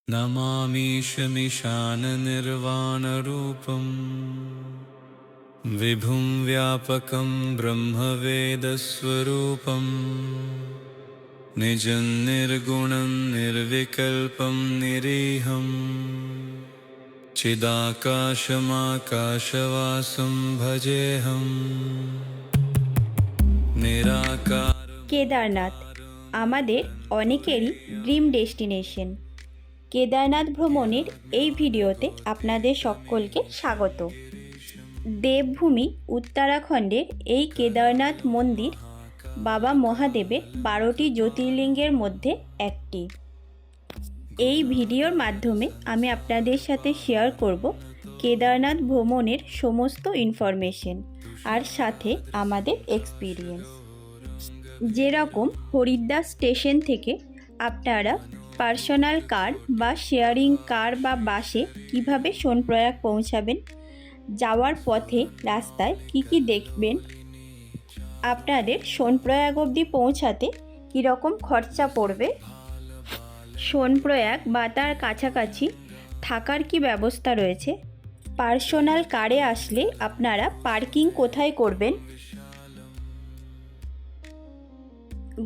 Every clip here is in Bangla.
नमामीशमिशाननिर्वाणरूपम् विभुं व्यापकं ब्रह्मवेदस्वरूपम् निजं निर्गुणं निर्विकल्पं निरीहम् चिदाकाशमाकाशवासं भजेऽहम् निराकार। কেদারনাথ আমাদের অনেকেরই ড্রিম ডেস্টিনেশন। কেদারনাথ ভ্রমণের এই ভিডিওতে আপনাদের সকলকে স্বাগত। দেবভূমি উত্তরাখণ্ডের এই কেদারনাথ মন্দির বাবা মহাদেবের 12টি জ্যোতির্লিঙ্গের মধ্যে একটি। এই ভিডিওর মাধ্যমে আমি আপনাদের সাথে শেয়ার করব কেদারনাথ ভ্রমণের সমস্ত ইনফরমেশন আর সাথে আমাদের এক্সপিরিয়েন্স। যেরকম হরিদ্বার স্টেশন থেকে আপনারা পার্সোনাল কার বা শেয়ারিং কার বা বাসে কিভাবে সোনপ্রয়াগ পৌঁছাবেন, যাওয়ার পথে রাস্তায় কি কি দেখবেন, আপনাদের সোনপ্রয়াগ অবধি পৌঁছাতে কীরকম খরচা পড়বে, সোনপ্রয়াগ বা তার কাছাকাছি থাকার কি ব্যবস্থা রয়েছে, পার্সোনাল কারে আসলে আপনারা পার্কিং কোথায় করবেন,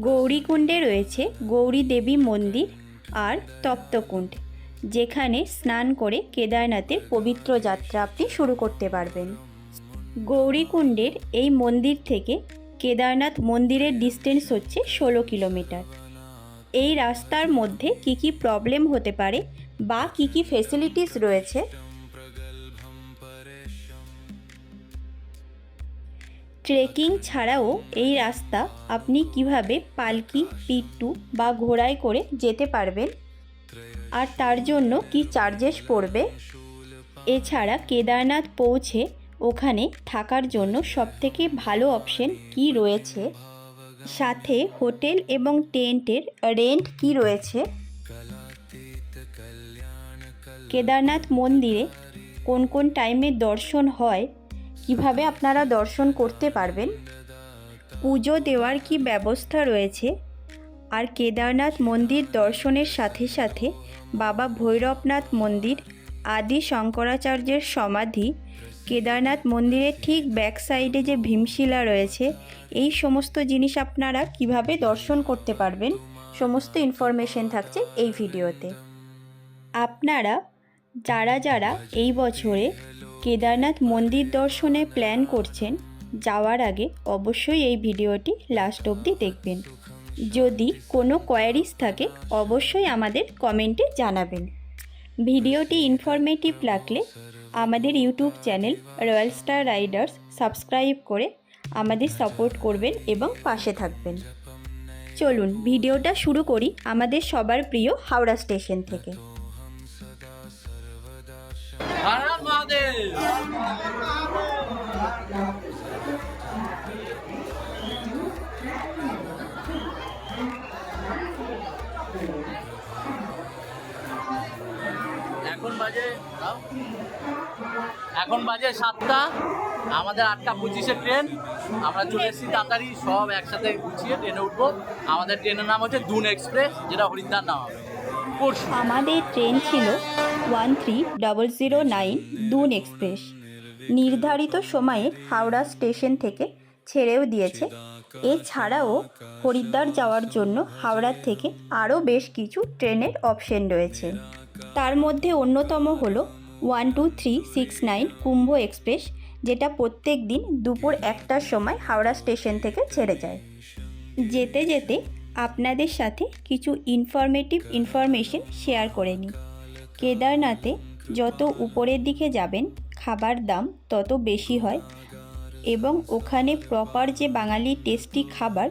গৌরীকুণ্ডে রয়েছে গৌরী দেবী মন্দির আর তপ্তকুণ্ড, যেখানে স্নান করে কেদারনাথের পবিত্র যাত্রা আপনি শুরু করতে পারবেন। গৌরীকুণ্ডের এই মন্দির থেকে কেদারনাথ মন্দিরের ডিস্টেন্স হচ্ছে 16 কিলোমিটার। এই রাস্তার মধ্যে কি কি প্রবলেম হতে পারে বা কি কি ফেসিলিটিস রয়েছে, ট্রেকিং ছাড়াও এই রাস্তা আপনি কিভাবে পালকি, পিট্টু বা ঘোড়ায় করে যেতে পারবেন আর তার জন্য কি চার্জেস পড়বে, এছাড়া কেদারনাথ পৌঁছে ওখানে থাকার জন্য সবথেকে ভালো অপশন কি রয়েছে, সাথে হোটেল এবং টেন্টের রেন্ট কি রয়েছে, কেদারনাথ মন্দিরে কোন কোন টাইমে দর্শন হয়, কিভাবে আপনারা দর্শন করতে পারবেন, পুজো দেওয়ার কি ব্যবস্থা রয়েছে, আর কেদারনাথ মন্দির দর্শনের সাথে সাথে বাবা ভৈরবনাথ মন্দির, আদি শঙ্করাচার্যের সমাধি, কেদারনাথ মন্দিরের ঠিক ব্যাক সাইডে যে ভীমশিলা রয়েছে, এই সমস্ত জিনিস আপনারা কিভাবে দর্শন করতে পারবেন, সমস্ত ইনফরমেশন থাকছে এই ভিডিওতে। আপনারা যারা যারা এই বছরে কেদারনাথ মন্দির দর্শনে প্ল্যান করছেন, যাওয়ার আগে অবশ্যই এই ভিডিওটি লাস্ট অবধি দেখবেন। যদি কোনো কোয়ারিজ থাকে অবশ্যই আমাদের কমেন্টে জানাবেন। ভিডিওটি ইনফরমেটিভ লাগলে আমাদের YouTube channel royal star Riders subscribe করে আমাদের সাপোর্ট করবেন এবং পাশে থাকবেন। চলুন ভিডিওটা শুরু করি আমাদের সবার প্রিয় হাওড়া স্টেশন থেকে। এখন বাজে 7টা, আমাদের 8:25 ট্রেন। আমরা চলে এসেছি তাড়াতাড়ি, সব একসাথে গুছিয়ে ট্রেনে উঠবো। আমাদের ট্রেনের নাম হচ্ছে দুন এক্সপ্রেস, যেটা হরিদ্বার নাম হবে। আমাদের ট্রেন ছিল 13009 দুন এক্সপ্রেস। নির্ধারিত সময়ে হাওড়া স্টেশন থেকে ছেড়েও দিয়েছে। এছাড়াও হরিদ্বার যাওয়ার জন্য হাওড়া থেকে আরও বেশ কিছু ট্রেনের অপশন রয়েছে। তার মধ্যে অন্যতম হল 12369 কুম্ভ এক্সপ্রেস, যেটা প্রত্যেক দিন দুপুর 1টার সময় হাওড়া স্টেশন থেকে ছেড়ে যায়। যেতে যেতে আপনাদের সাথে কিছু ইনফরমেশন শেয়ার করে নিই। কেদারনাথে যত উপরের দিকে যাবেন খাবার দাম তত বেশি হয় এবং ওখানে প্রপার যে বাঙালি টেস্টি খাবার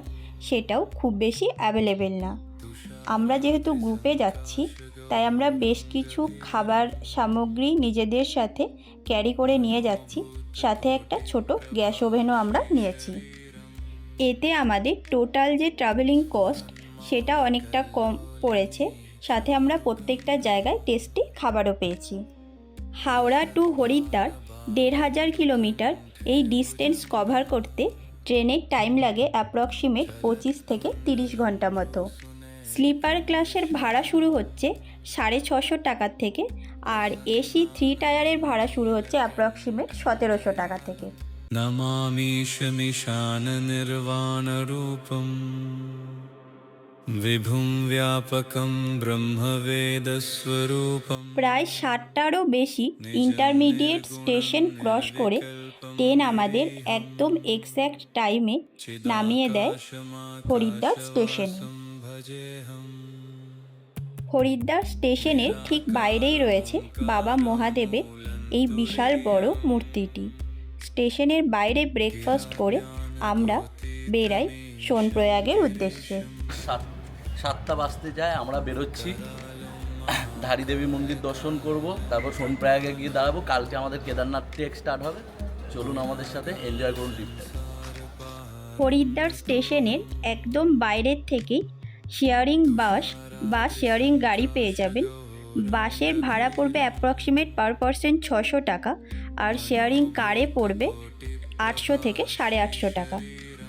সেটাও খুব বেশি অ্যাভেলেবেল না। আমরা যেহেতু গ্রুপে যাচ্ছি তাই আমরা বেশ কিছু খাবার সামগ্রী নিজেদের সাথে ক্যারি করে নিয়ে যাচ্ছি, সাথে একটা ছোট গ্যাস ওভেনও আমরা নিয়েছি। এতে আমাদের টোটাল যে ট্রাভেলিং কস্ট সেটা অনেকটা কম পড়েছে, সাথে আমরা প্রত্যেকটা জায়গায় টেস্টি খাবারও পেয়েছি। হাওড়া টু হরিদ্বার 1500 কিলোমিটার এই ডিস্টেন্স কভার করতে ট্রেনের টাইম লাগে অ্যাপ্রক্সিমেট 25 থেকে 30 ঘন্টা মতো। স্লিপার ক্লাসের ভাড়া শুরু হচ্ছে 650 টাকার থেকে, আর এসি 3 টায়ারের ভাড়া শুরু হচ্ছে অ্যাপ্রক্সিমেট 1700 টাকা থেকে। नमामीशमिशाननिर्वाणरूपम् विभुं व्यापकं ब्रह्मवेदस्वरूपम्। প্রায় 60টারও বেশি ইন্টারমিডিয়েট স্টেশন ক্রস করে ট্রেন আমাদের একদম এক্স্যাক্ট টাইমে নামিয়ে দেয় হরিদ্বার স্টেশনে। হরিদ্বার স্টেশনের ঠিক বাইরেই রয়েছে বাবা মহাদেবের এই বিশাল বড় মূর্তিটি। স্টেশনের বাইরে ব্রেকফাস্ট করে আমরা বেরাই সোনপ্রয়াগের উদ্দেশ্যে। 7টা বাজতে যায়, আমরা বেরোচ্ছি। ধারী দেবী মন্দির দর্শন করব, তারপর সোনপ্রয়াগে গিয়ে দাঁড়াবো। কালকে আমাদের কেদারনাথ ট্রেক স্টার্ট হবে। চলুন আমাদের সাথে, এনজয় করুন ট্রিপটা। হরিদ্বার স্টেশনের একদম বাইরের থেকেই শেয়ারিং বাস বা শেয়ারিং গাড়ি পেয়ে যাবেন। বাসের ভাড়া পড়বে অ্যাপ্রক্সিমেট পার পারসন 600 টাকা, আর শেয়ারিং কারে পড়বে 800 থেকে 850 টাকা।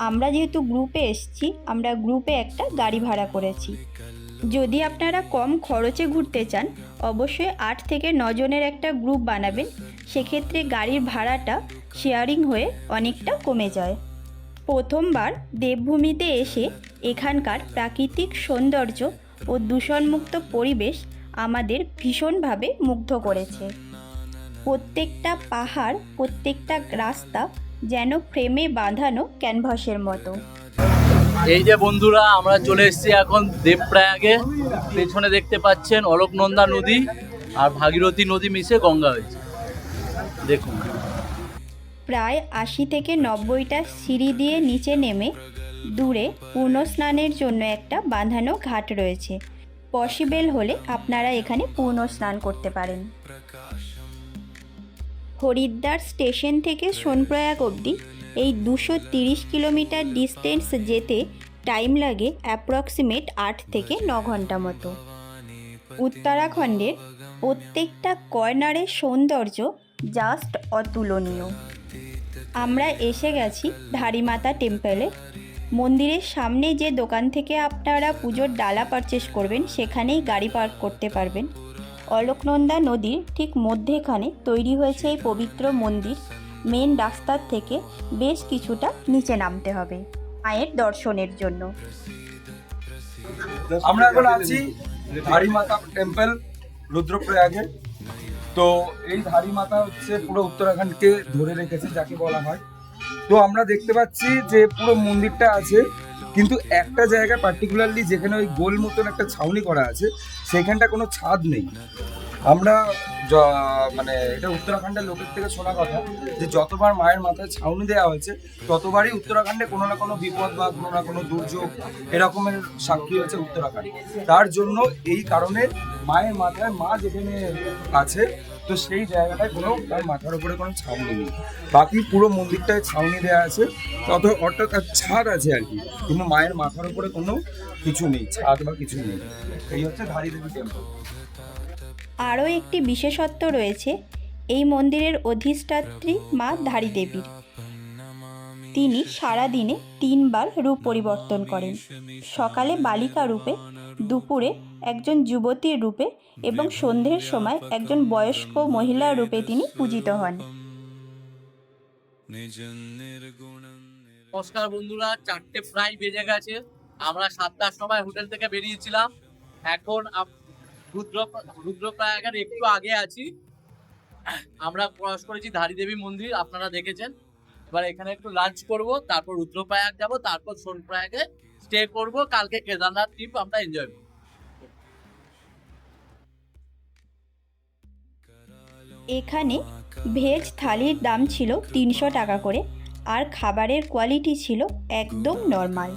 আমরা যেহেতু গ্রুপে এসেছি, আমরা গ্রুপে একটা গাড়ি ভাড়া করেছি। যদি আপনারা কম খরচে ঘুরতে চান, অবশ্যই 8 থেকে 9 জনের একটা গ্রুপ বানাবেন। সেক্ষেত্রে গাড়ির ভাড়াটা শেয়ারিং হয়ে অনেকটা কমে যায়। প্রথমবার দেবভূমিতে এসে এখানকার প্রাকৃতিক সৌন্দর্য ও দূষণমুক্ত পরিবেশ আমাদের ভীষণভাবে মুগ্ধ করেছে। প্রত্যেকটা পাহাড়, প্রত্যেকটা রাস্তা যেন ফ্রেমে বাঁধানো ক্যানভাসের মতো। এই যে বন্ধুরা, আমরা চলে এসেছি এখন দেবপ্রয়াগে। পেছনে দেখতে পাচ্ছেন অলকনন্দা নদী আর ভাগীরথী নদী মিশে গঙ্গা হয়েছে, দেখুন। প্রায় 80 থেকে 90টা সিঁড়ি দিয়ে নিচে নেমে দূরে পূর্ণ স্নানের জন্য একটা বাঁধানো ঘাট রয়েছে। পসিবল হলে আপনারা এখানে পূর্ণ স্নান করতে পারেন। হরিদ্বার স্টেশন থেকে সোনপ্রয়াগ অবধি এই 230 কিলোমিটার ডিস্টেন্স যেতে টাইম লাগে অ্যাপ্রক্সিমেট 8 থেকে 9 ঘন্টা মতো। উত্তরাখণ্ডের প্রত্যেকটা কর্নারের সৌন্দর্য জাস্ট অতুলনীয়। আমরা এসে গেছি ধারীমাতা টেম্পলে। মন্দিরের সামনে যে দোকান থেকে আপনারা পুজোর ডালা পারচেস করবেন, সেখানেই গাড়ি পার্ক করতে পারবেন। অলকনন্দা নদীর ঠিক মধ্যেখানে তৈরি হয়েছে এই পবিত্র মন্দির। মেন রাস্তার থেকে বেশ কিছুটা নিচে নামতে হবে মায়ের দর্শনের জন্য। আমরা এখন আছি ধারীমাতা টেম্পল রুদ্রপ্রয়াগে। তো এই ধারীমাতা হচ্ছে পুরো উত্তরাখণ্ডকে ধরে রেখেছে, যাকে বলা হয়। তো আমরা দেখতে পাচ্ছি যে পুরো মন্দিরটা আছে, কিন্তু একটা জায়গা পার্টিকুলারলি যেখানে ওই গোল মতন একটা ছাউনি করা আছে, সেখানটা কোনো ছাদ নেই। আমরা মানে এটা উত্তরাখণ্ডের লোকের থেকে শোনা কথা যে যতবার মায়ের মাথায় ছাউনি দেওয়া হয়েছে, ততবারই উত্তরাখণ্ডে কোনো না কোনো বিপদ বা কোনো না কোনো দুর্যোগ এরকমের সাক্ষী হয়েছে উত্তরাখণ্ড। তার জন্য এই কারণে মায়ের মাথায় মা যেখানে আছে, তো সেই জায়গাটায় কোনো তার মাথার উপরে কোনো ছাউনি নেই। বাকি পুরো মন্দিরটায় ছাউনি দেওয়া আছে, অর্থাৎ ছাদ আছে আর কি, কিন্তু মায়ের মাথার উপরে কোনো কিছু নেই, ছাদ বা কিছু নেই। এই হচ্ছে ধারী দেবী টেম্পল। আরও একটি বিশেষত্ব রয়েছে এই মন্দিরের অধিষ্ঠাত্রী মা ধারী দেবীর। তিনি সারাদিনে 3 বার রূপ পরিবর্তন করেন। সকালে বালিকা রূপে, দুপুরে একজন যুবতীর রূপে এবং সন্ধ্যের সময় একজন বয়স্ক মহিলা রূপে তিনি পূজিত হন। নমস্কার বন্ধুরা, 4টে প্রায় বেজে গেছে। আমরা 7টার সময় হোটেল থেকে বেরিয়েছিলাম। এখন রুদ্রপ্রয়াগের একটু আগে আছি। আমরা ক্রস করেছি ধারী দেবী মন্দির, আপনারা দেখেছেন। এবার এখানে একটু লাঞ্চ করব, তারপর রুদ্রপ্রয়াগ যাব, তারপর সোনপ্রয়াগে স্টে করব। কালকে কেদারনাথ ট্রিপ আমরা এনজয় করব। এখানে ভেজ থালির দাম ছিল 300 টাকা করে, আর খাবারের কোয়ালিটি ছিল একদম নর্মাল,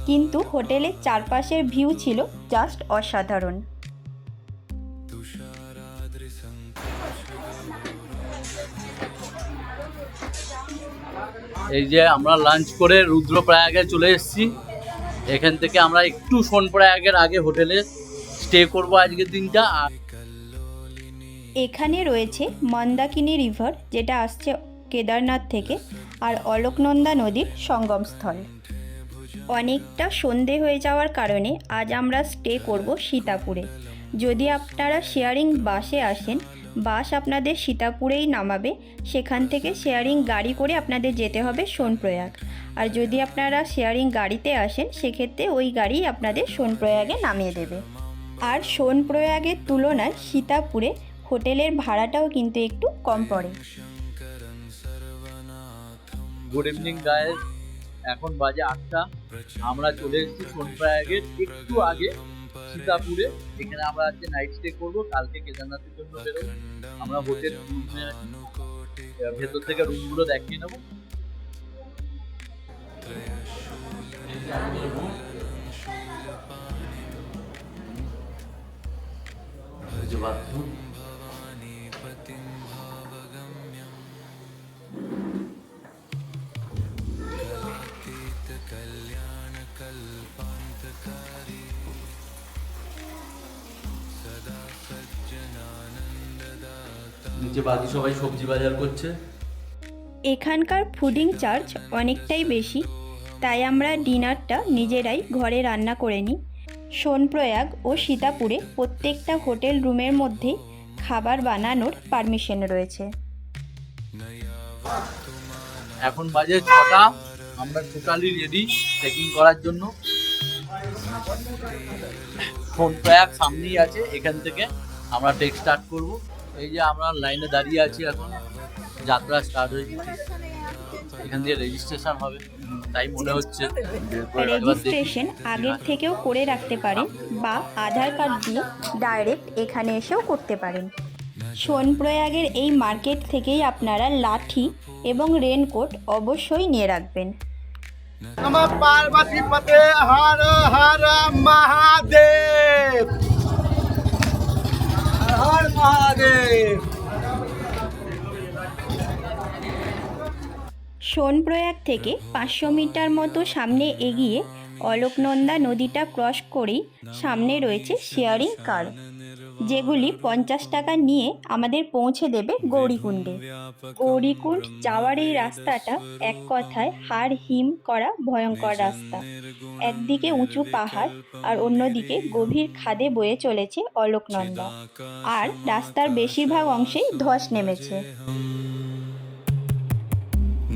কিন্তু হোটেলের চারপাশের ভিউ ছিল জাস্ট অসাধারণ। এই যে আমরা লাঞ্চ করে রুদ্রপ্রয়াগে চলে এসেছি। এখান থেকে আমরা একটু সোনপ্রয়াগের আগে হোটেলে স্টে করব আজকের দিনটা। আর এখানে রয়েছে মন্দাকিনী রিভার, যেটা আসছে কেদারনাথ থেকে, আর অলকনন্দা নদীর সঙ্গমস্থল। অনেকটা সন্ধে হয়ে যাওয়ার কারণে আজ আমরা স্টে করব সীতাপুরে। যদি আপনারা শেয়ারিং বাসে আসেন, বাস আপনাদের সীতাপুরেই নামাবে, সেখান থেকে শেয়ারিং গাড়ি করে আপনাদের যেতে হবে সোনপ্রয়াগ। আর যদি আপনারা শেয়ারিং গাড়িতে আসেন, সেক্ষেত্রে ওই গাড়ি আপনাদের সোনপ্রয়াগে নামিয়ে দেবে। আর সোনপ্রয়াগের তুলনায় সীতাপুরে হোটেলের ভাড়াটাও কিন্তু একটু কম পড়ে। গুড ইভিনিং গাইস, এখন বাজে 8টা। আমরা চলে এসেছি সোনপ্রয়াগের একটু আগে সীতাপুরে। এখানে আমরা আজকে নাইট স্টে করবো, কালকে কেদারনাথের জন্য বেরোবো। আমরা হোটেল ভেতর থেকে রুমগুলো দেখিয়ে নেবো। বাথরুম, নিচে বাকি সবাই সবজি বাজার করছে। এখানকার ফুডিং চার্জ অনেকটাই বেশি, তাই আমরা ডিনারটা নিজেরাই ঘরে রান্না করে নিই। সোনপ্রয়াগ ও সীতাপুরে প্রত্যেকটা হোটেল রুমের মধ্যে খাবার বানানোর পারমিশন রয়েছে। এখন বাজে 6টা, আমরা টোটালি রেডি ট্রেকিং করার জন্য। সোনপ্রয়াগ সামনেই আছে, এখান থেকে আমরা ট্রেক স্টার্ট করব। এই যে আমরা লাইনে দাঁড়িয়ে আছি, এখন যাত্রা স্টার্ট হয়ে গেছে। এখান দিয়ে রেজিস্ট্রেশন হবে তাই মনে হচ্ছে। রেজিস্ট্রেশন আগের থেকেও করে রাখতে পারেন বা আধার কার্ড দিয়ে ডাইরেক্ট এখানে এসেও করতে পারেন। সোনপ্রয়াগের এই মার্কেট থেকেই আপনারা লাঠি এবং রেনকোট অবশ্যই নিয়ে রাখবেন। নমঃ পার্বতী পতে হর হর মহাদেব, হর মহাদেব। সোনপ্রয়াগ থেকে 500 মিটার মতো সামনে এগিয়ে অলকনন্দা নদীটা ক্রস করেই সামনে রয়েছে শেয়ারিং কার, যেগুলি 50 টাকা নিয়ে আমাদের পৌঁছে দেবে গৌরীকুণ্ডে। গৌরীকুণ্ড যাওয়ার এই রাস্তাটা এক কথায় হাড় হিম করা ভয়ঙ্কর রাস্তা। একদিকে উঁচু পাহাড় আর অন্যদিকে গভীর খাদে বয়ে চলেছে অলকনন্দা, আর রাস্তার বেশিরভাগ অংশেই ধস নেমেছে।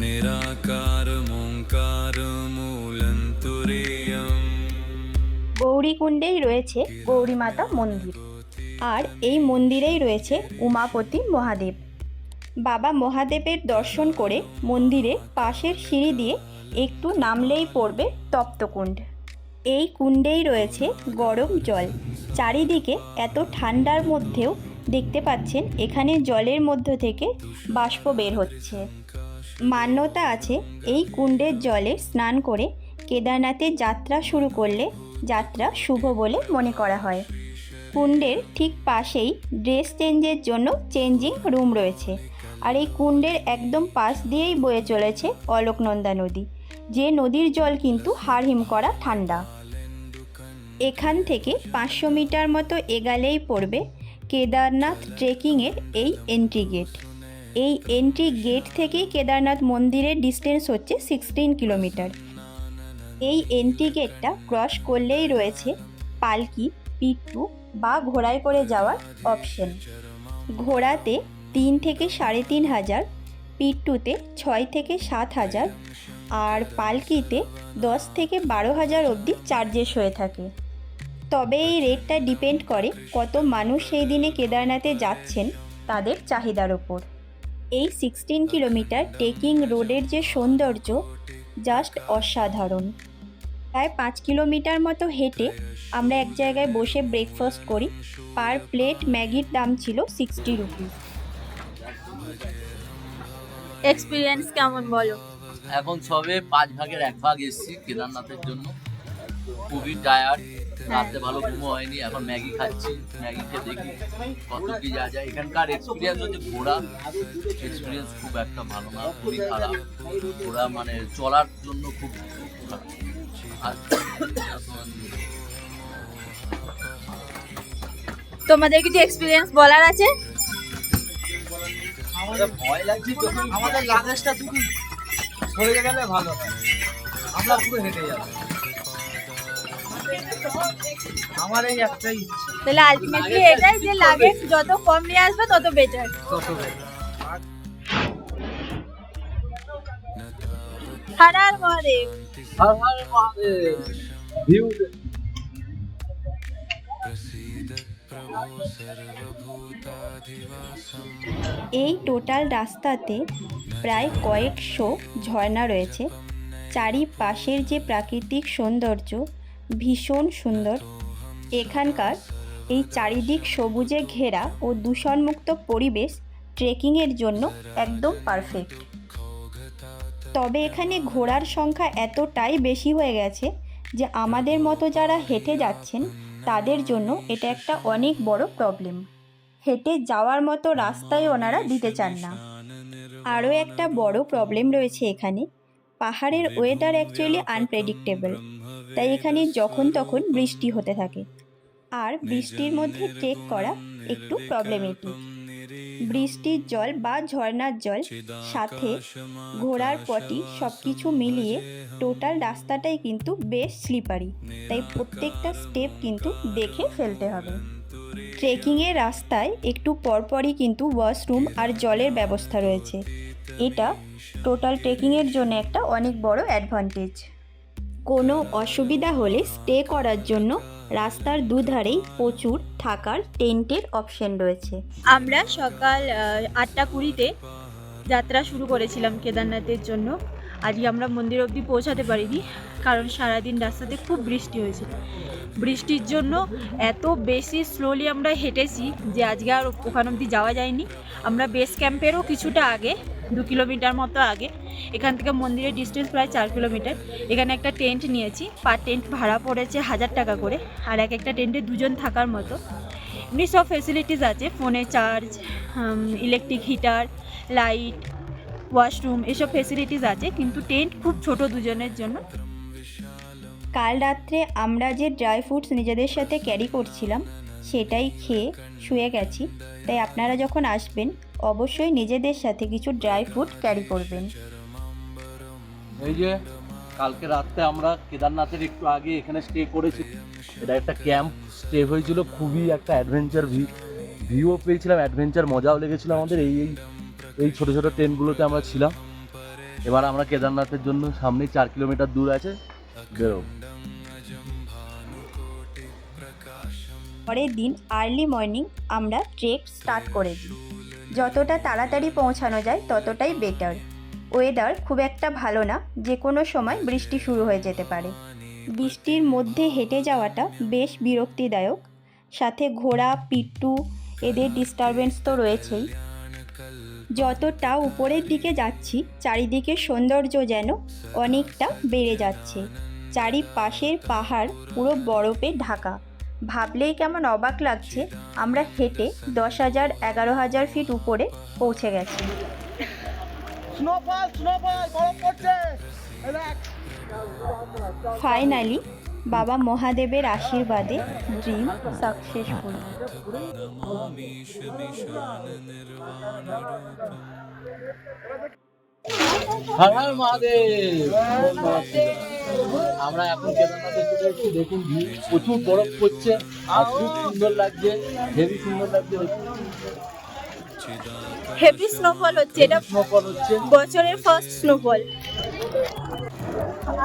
निराकार ओंकार मूलन्तुरीयम्। গৌরীকুণ্ডেই রয়েছে গৌরীমাতা মন্দির, আর এই মন্দিরেই রয়েছে উমাপতি মহাদেব। বাবা মহাদেবের দর্শন করে মন্দিরের পাশের সিঁড়ি দিয়ে একটু নামলেই পড়বে তপ্তকুণ্ড। এই কুণ্ডেই রয়েছে গরম জল। চারিদিকে এত ঠান্ডার মধ্যেও দেখতে পাচ্ছেন এখানে জলের মধ্য থেকে বাষ্প বের হচ্ছে। মান্যতা আছে এই কুণ্ডের জলে স্নান করে কেদারনাথে যাত্রা শুরু করলে যাত্রা শুভ বলে মনে করা হয়। কুণ্ডের ঠিক পাশেই ড্রেস চেঞ্জের জন্য চেঞ্জিং রুম রয়েছে, আর এই কুণ্ডের একদম পাশ দিয়েই বয়ে চলেছে অলকনন্দা নদী, যে নদীর জল কিন্তু হাড়হিম করা ঠান্ডা। এখান থেকে 500 মিটার মতো এগালেই পড়বে কেদারনাথ ট্রেকিংয়ের এই এন্ট্রি গেট। এই এন্ট্রি গেট থেকেই কেদারনাথ মন্দিরের ডিস্টেন্স হচ্ছে 16 কিলোমিটার। এই এন্ট্রি গেটটা ক্রস করলেই রয়েছে পালকি, পিট্টু বা ঘোড়ায় করে যাওয়ার অপশন। ঘোড়াতে 3 থেকে 3,500, পিট্টুতে 6 থেকে 7,000, আর পালকিতে 10 থেকে 12,000 অবধি চার্জেস হয়ে থাকে। তবে এই রেটটা ডিপেন্ড করে কত মানুষ সেই দিনে কেদারনাথে যাচ্ছেন তাদের চাহিদার ওপর। এই 16 কিলোমিটার ট্রেকিং রোডের যে সৌন্দর্য জাস্ট অসাধারণ। প্রায় 5 কিলোমিটার মতো হেঁটে আমরা এক জায়গায় বসে ব্রেকফাস্ট করি। পার প্লেট ম্যাগির দাম ছিল 60 রুপিস। এক্সপিরিয়েন্স কেমন বলো? এখন সবে 5 ভাগের 1 ভাগ এসেছি কেদারনাথের জন্য। খুবই টায়ার্ড, রাতে ভালো ঘুমও হয়নি। এখন ম্যাগি খাচ্ছি, ম্যাগি খেয়ে দেখি কত কি যা যায়। এখানকার এক্সপিরিয়েন্স হচ্ছে ঘোড়া এক্সপিরিয়েন্স খুব একটা ভালো না, খুবই খারাপ। ঘোড়া মানে চলার জন্য খুব খারাপ। আর তোমাদের কিছু এক্সপিরিয়েন্স বলার আছে? আমাদের ভয় লাগছে, আমাদের লাগেজটা শুধু সরে গেলে ভালো হয়, আমরা পুরো হেঁটে যাবো। আমার এই একটাই ইচ্ছা, তাহলে আলটিমেটলি এটাই যে লাগেজ যত কম নিয়ে আসবে তত বেটার। তত বেশি। হর হর মহাদেব। হর হর মহাদেব। ভিউ এই টোটাল রাস্তাতে প্রায় কয়েকশো ঝর্ণা রয়েছে। চারিপাশের যে প্রাকৃতিক সৌন্দর্য ভীষণ সুন্দর। এখানকার এই চারিদিক সবুজে ঘেরা ও দূষণমুক্ত পরিবেশ ট্রেকিংয়ের জন্য একদম পারফেক্ট। তবে এখানে ঘোড়ার সংখ্যা এতটাই বেশি হয়ে গেছে যে আমাদের মতো যারা হেঁটে যাচ্ছেন তাদের জন্য এটা একটা অনেক বড় প্রবলেম। হেঁটে যাওয়ার মতো রাস্তায় ওনারা দিতে চান না। আরও একটা বড় প্রবলেম রয়েছে এখানে, পাহাড়ের ওয়েদার অ্যাকচুয়ালি আনপ্রেডিক্টেবল, তাই এখানে যখন তখন বৃষ্টি হতে থাকে। আর বৃষ্টির মধ্যে ট্রেক করা একটু প্রবলেমেটিক। বৃষ্টির জল বা ঝর্ণার জল সাথে ঘোড়ার পটি সব কিছু মিলিয়ে টোটাল রাস্তাটাই কিন্তু বেশ স্লিপারি, তাই প্রত্যেকটা স্টেপ কিন্তু দেখে ফেলতে হবে। ট্রেকিংয়ের রাস্তায় একটু পরপরই কিন্তু ওয়াশরুম আর জলের ব্যবস্থা রয়েছে। এটা টোটাল ট্রেকিংয়ের জন্য একটা অনেক বড় অ্যাডভান্টেজ। কোনো অসুবিধা হলে স্টে করার জন্য রাস্তার দুধারেই প্রচুর থাকার টেন্টের অপশন রয়েছে। আমরা সকাল 8:20-তে যাত্রা শুরু করেছিলাম কেদারনাথের জন্য। আজকে আমরা মন্দির অবধি পৌঁছাতে পারিনি, কারণ সারাদিন রাস্তাতে খুব বৃষ্টি হয়েছিল। বৃষ্টির জন্য এত বেশি স্লোলি আমরা হেঁটেছি যে আজকে আর ওখান অবধি যাওয়া যায়নি। আমরা বেস ক্যাম্পেরও কিছুটা আগে, 2 কিলোমিটার মতো আগে, এখান থেকে মন্দিরের ডিস্টেন্স প্রায় 4 কিলোমিটার। এখানে একটা টেন্ট নিয়েছি, পার টেন্ট ভাড়া পড়েছে 1000 টাকা করে, আর একটা টেন্টে 2 জন থাকার মতো। এমনি সব ফেসিলিটিস আছে, ফোনে charge, electric heater, light, washroom, এসব ফেসিলিটিস আছে, কিন্তু টেন্ট খুব ছোট 2 জনের জন্য। কাল রাত্রে আমরা যে ড্রাই ফ্রুটস নিজেদের সাথে ক্যারি করছিলাম সেটাই খেয়ে শুয়ে গেছি, তাই আপনারা যখন আসবেন অবশ্যই নিজেদের সাথে কিছু ড্রাই ফ্রুট ক্যারি করবেন। এই যে কালকে রাতে আমরা কেদারনাথের একটু আগে এখানে স্টে করেছি। এটা একটা ক্যাম্প স্টে হয়েছিল, খুবই একটা অ্যাডভেঞ্চার ভিউও পেয়েছিলাম, অ্যাডভেঞ্চার মজাও লেগেছিল আমাদের। এই ছোট ছোট টেন্টগুলোতে আমরা ছিলাম। এবার আমরা কেদারনাথের জন্য সামনে 4 কিলোমিটার দূর আছে, বেরোব। পরের দিন আর্লি মর্নিং আমরা ট্রেক স্টার্ট করে দিই। যতটা তাড়াতাড়ি পৌঁছানো যায় ততটাই বেটার। ওয়েদার খুব একটা ভালো না, যে কোনো সময় বৃষ্টি শুরু হয়ে যেতে পারে। বৃষ্টির মধ্যে হেঁটে যাওয়াটা বেশ বিরক্তিদায়ক, সাথে ঘোড়া, পিট্টু, এদের ডিস্টারবেন্স তো রয়েছেই। যতটা উপরের দিকে যাচ্ছি চারিদিকে সৌন্দর্য যেন অনেকটা বেড়ে যাচ্ছে। চারিপাশের পাহাড় পুরো বরফে ঢাকা, ভাবলেই কেমন অবাক লাগছে। আমরা হেঁটে 10,000 11,000 ফিট উপরে পৌঁছে গেছি। স্নোফল বরফ পড়ছে। ফাইনালি বাবা মহাদেবের আশীর্বাদে ড্রিম সাকসেসফুল। হর হর মহাদেব। আমরা এখন কেদারনাথে চলে এসেছি, দেখুন ভিউ, প্রচুর বরফ পড়ছে আর খুব সুন্দর লাগছে, হেভি সুন্দর লাগছে। হেভি স্নোফল হচ্ছে, এটা স্নোফল হচ্ছে। বছরের ফার্স্ট স্নোফল।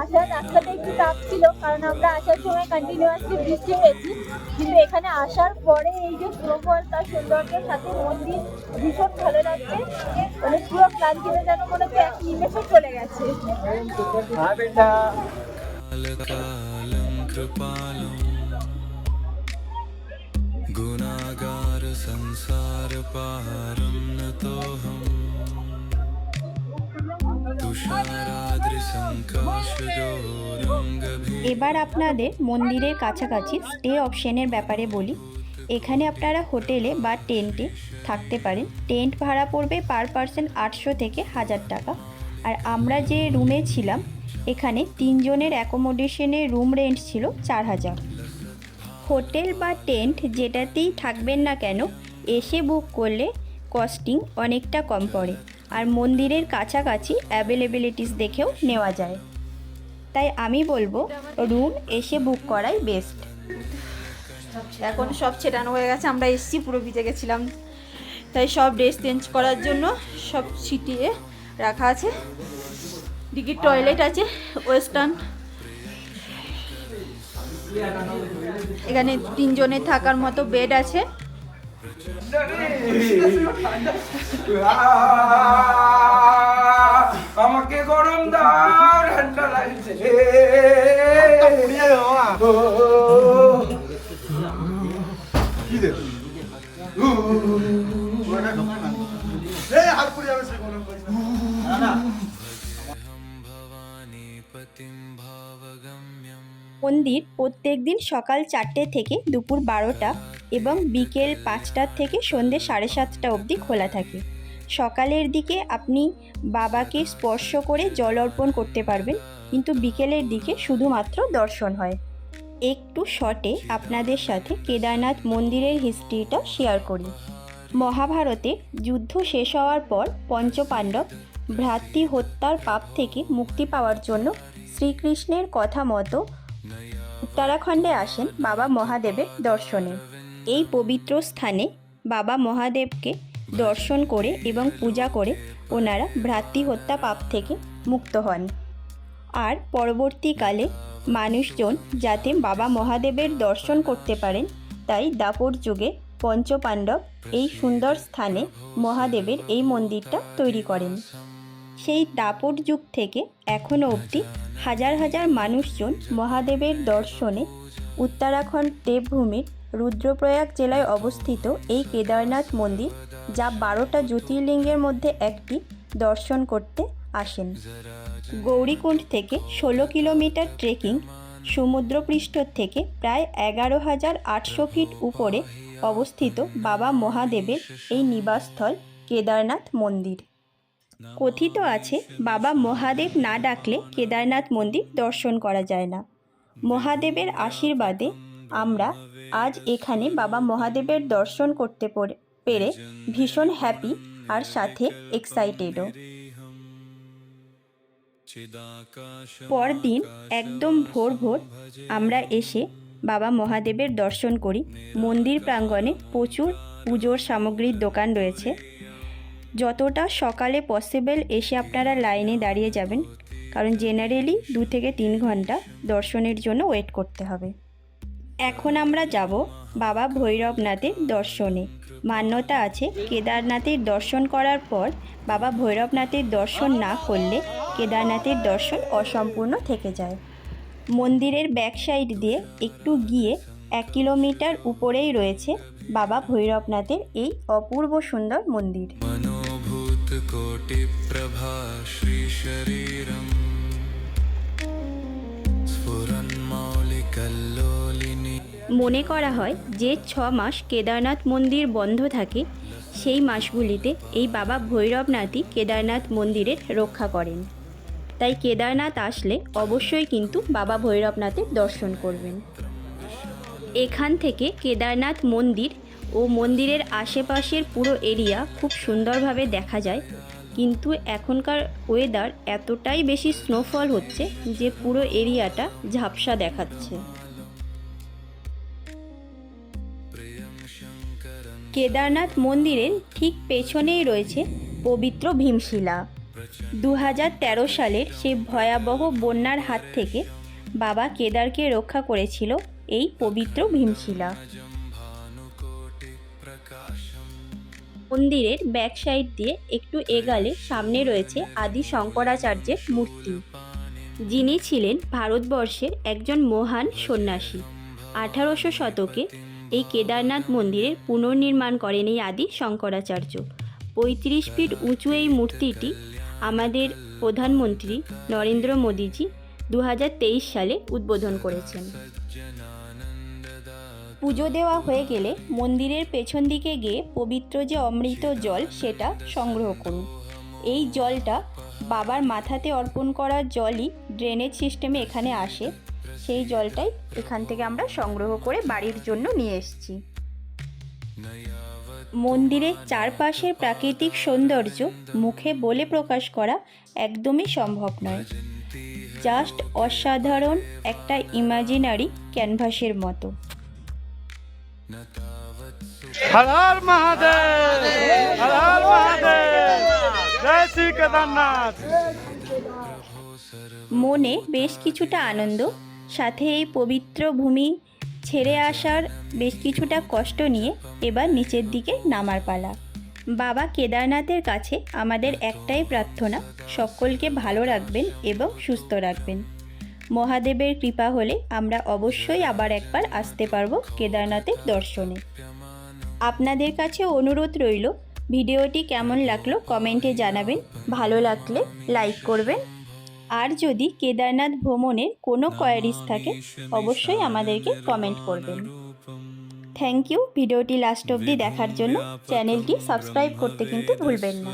আসার রাস্তাটা একটু টাফ ছিল, কারণ আমরা আসার সময় কন্টিনিউয়াসলি বৃষ্টি হয়েছি, কিন্তু এখানে আসার পরে এই যে স্নোফল, তার সৌন্দর্যের সাথে মন্দির ভীষণ ভালো লাগছে। মানে পুরো ক্লান্তিতে যেন মনে হচ্ছে এক নিমেষে চলে গেছে। হ্যাঁ বেটা, कालं कृपालं गुनागार संसार पारं नतोऽहम् तुषाराद्रिसङ्काशगौरङ्गभीः। এবার আপনাদের মন্দিরের কাছাকাছি স্টে অপশনের ব্যাপারে বলি। এখানে আপনারা হোটেলে বা টেন্টে থাকতে পারেন। টেন্ট ভাড়া পড়বে পার পারসন 800 থেকে 1000 টাকা। আর আমরা যে রুমে ছিলাম এখানে 3 জনের অ্যাকোমোডেশনের রুম রেন্ট ছিল 4000। হোটেল বা টেন্ট যেটাতেই থাকবেন না কেন এসে বুক করলে কস্টিং অনেকটা কম পড়ে, আর মন্দিরের কাছাকাছি অ্যাভেলেবিলিটিস দেখেও নেওয়া যায়। তাই আমি বলবো রুম এসে বুক করাই বেস্ট। এখন সব ছেটানো হয়ে গেছে, আমরা এসছি পুরো ভিজে গেছিলাম, তাই সব ড্রেস চেঞ্জ করার জন্য সব ছিটিয়ে রাখা আছে। দিঘির টয়লেট আছে, ওয়েস্টার্ন, এখানে 3 জনের থাকার মতো বেড আছে। আমাকে গরম দাও, ঠান্ডা লাগছে। মন্দির প্রত্যেক দিন সকাল 4টে থেকে দুপুর 12টা এবং বিকেল 5টার থেকে সন্ধ্যে 7:30 অবধি খোলা থাকে। সকালের দিকে আপনি বাবাকে স্পর্শ করে জল অর্পণ করতে পারবেন, কিন্তু বিকেলের দিকে শুধুমাত্র দর্শন হয়। একটু শর্টে আপনাদের সাথে কেদারনাথ মন্দিরের হিস্ট্রিটা শেয়ার করি। মহাভারতে যুদ্ধ শেষ হওয়ার পর পঞ্চপাণ্ডব ভ্রাতৃ হত্যার পাপ থেকে মুক্তি পাওয়ার জন্য শ্রীকৃষ্ণের কথা মতো উত্তরাখণ্ডে আসেন বাবা মহাদেবের দর্শনে। এই পবিত্র স্থানে বাবা মহাদেবকে দর্শন করে এবং পূজা করে ওনারা ভ্রাতৃ হত্যা পাপ থেকে মুক্ত হন। আর পরবর্তীকালে মানুষজন যাতে বাবা মহাদেবের দর্শন করতে পারেন, তাই দাপর যুগে পঞ্চপাণ্ডব এই সুন্দর স্থানে মহাদেবের এই মন্দিরটা তৈরি করেন। সেই দাপর যুগ থেকে এখনও অবধি হাজার হাজার মানুষজন মহাদেবের দর্শনে উত্তরাখণ্ড দেবভূমির রুদ্রপ্রয়াগ জেলায় অবস্থিত এই কেদারনাথ মন্দির, যা 12টা জ্যোতির্লিঙ্গের মধ্যে একটি, দর্শন করতে আসেন। গৌরীকুণ্ড থেকে 16 কিলোমিটার ট্রেকিং, সমুদ্রপৃষ্ঠ থেকে প্রায় 11,800 ফিট উপরে অবস্থিত বাবা মহাদেবের এই নিবাসস্থল কেদারনাথ মন্দির। কথিত আছে বাবা মহাদেব না ডাকলে কেদারনাথ মন্দির দর্শন করা যায় না। মহাদেবের আশীর্বাদে আমরা আজ এখানে বাবা মহাদেবের দর্শন করতে পেরে ভীষণ হ্যাপি আর সাথে এক্সাইটেডও। পরদিন একদম ভোর ভোর আমরা এসে বাবা মহাদেবের দর্শন করি। মন্দির প্রাঙ্গণে প্রচুর পুজোর সামগ্রীর দোকান রয়েছে। যতটা সকালে পসিবল এসে আপনারা লাইনে দাঁড়িয়ে যাবেন, কারণ জেনারেলি 2 থেকে 3 ঘন্টা দর্শনের জন্য ওয়েট করতে হবে। এখন আমরা যাব বাবা ভৈরবনাথের দর্শনে। মান্যতা আছে কেদারনাথের দর্শন করার পর বাবা ভৈরবনাথের দর্শন না করলে কেদারনাথের দর্শন অসম্পূর্ণ থেকে যায়। মন্দিরের ব্যাক সাইড দিয়ে একটু গিয়ে 1 কিলোমিটার উপরেই রয়েছে বাবা ভৈরবনাথের এই অপূর্ব সুন্দর মন্দির। मनोभूत कोटि प्रभा श्री शरीरम स्फुरन्मौलिकल्लोलिनी। মনে করা হয় যে 6 মাস কেদারনাথ মন্দির বন্ধ থাকে, সেই মাসগুলিতে এই বাবা ভৈরবনাথই কেদারনাথ মন্দিরের রক্ষা করেন। তাই কেদারনাথ আসলে অবশ্যই কিন্তু বাবা ভৈরবনাথের দর্শন করবেন। এখান থেকে কেদারনাথ মন্দির ও মন্দিরের আশেপাশের পুরো এরিয়া খুব সুন্দরভাবে দেখা যায়, কিন্তু এখনকার ওয়েদার এতটাই বেশি স্নোফল হচ্ছে যে পুরো এরিয়াটা ঝাপসা দেখাচ্ছে। কেদারনাথ মন্দিরের ঠিক পেছনেই রয়েছে পবিত্র ভীমশিলা। 2013 সালের সেই ভয়াবহ বন্যার হাত থেকে বাবা কেদারকে রক্ষা করেছিল এই পবিত্র ভীমশিলা। মন্দিরের ব্যাক সাইড দিয়ে একটু এগালে সামনে রয়েছে আদি শঙ্করাচার্যের মূর্তি, যিনি ছিলেন ভারতবর্ষের একজন মহান সন্ন্যাসী। 1800 শতকে এই কেদারনাথ মন্দিরের পুনর্নির্মাণ করেন এই আদি শঙ্করাচার্য। 35 ফিট উঁচু এই মূর্তিটি আমাদের প্রধানমন্ত্রী নরেন্দ্র মোদীজি 2023 সালে উদ্বোধন করেছেন। পুজো দেওয়া হয়ে গেলে মন্দিরের পেছন দিকে গিয়ে পবিত্র যে অমৃত জল সেটা সংগ্রহ করুন। এই জলটা বাবার মাথাতে অর্পণ করার জলই ড্রেনেজ সিস্টেমে এখানে আসে, সেই জলটাই এখান থেকে আমরা সংগ্রহ করে বাড়ির জন্য নিয়ে এসেছি। মন্দিরের চারপাশের প্রাকৃতিক সৌন্দর্য মুখে বলে প্রকাশ করা একদমই সম্ভব নয়। জাস্ট অসাধারণ একটা ইমাজিনারি ক্যানভাসের মতো। हर हर महादेव, हर हर महादेव, जय श्री केदारनाथ। মনে বেশ কিছুটা আনন্দ, সাথে এই পবিত্র ভূমি ছেড়ে আসার বেশ কিছুটা কষ্ট নিয়ে এবার নিচের দিকে নামার পালা। বাবা কেদারনাথের কাছে আমাদের একটাই প্রার্থনা, সকলকে ভালো রাখবেন এবং সুস্থ রাখবেন। মহাদেবের কৃপা হলে আমরা অবশ্যই আবার একবার আসতে পারবো কেদারনাথের দর্শনে। আপনাদের কাছে অনুরোধ রইল, ভিডিওটি কেমন লাগলো কমেন্টে জানাবেন, ভালো লাগলে লাইক করবেন, আর যদি কেদারনাথ ভ্রমণের কোনো কোয়ারিজ থাকে অবশ্যই আমাদেরকে কমেন্ট করবেন। থ্যাংক ইউ ভিডিওটি লাস্ট অবধি দেখার জন্য। চ্যানেলটি সাবস্ক্রাইব করতে কিন্তু ভুলবেন না।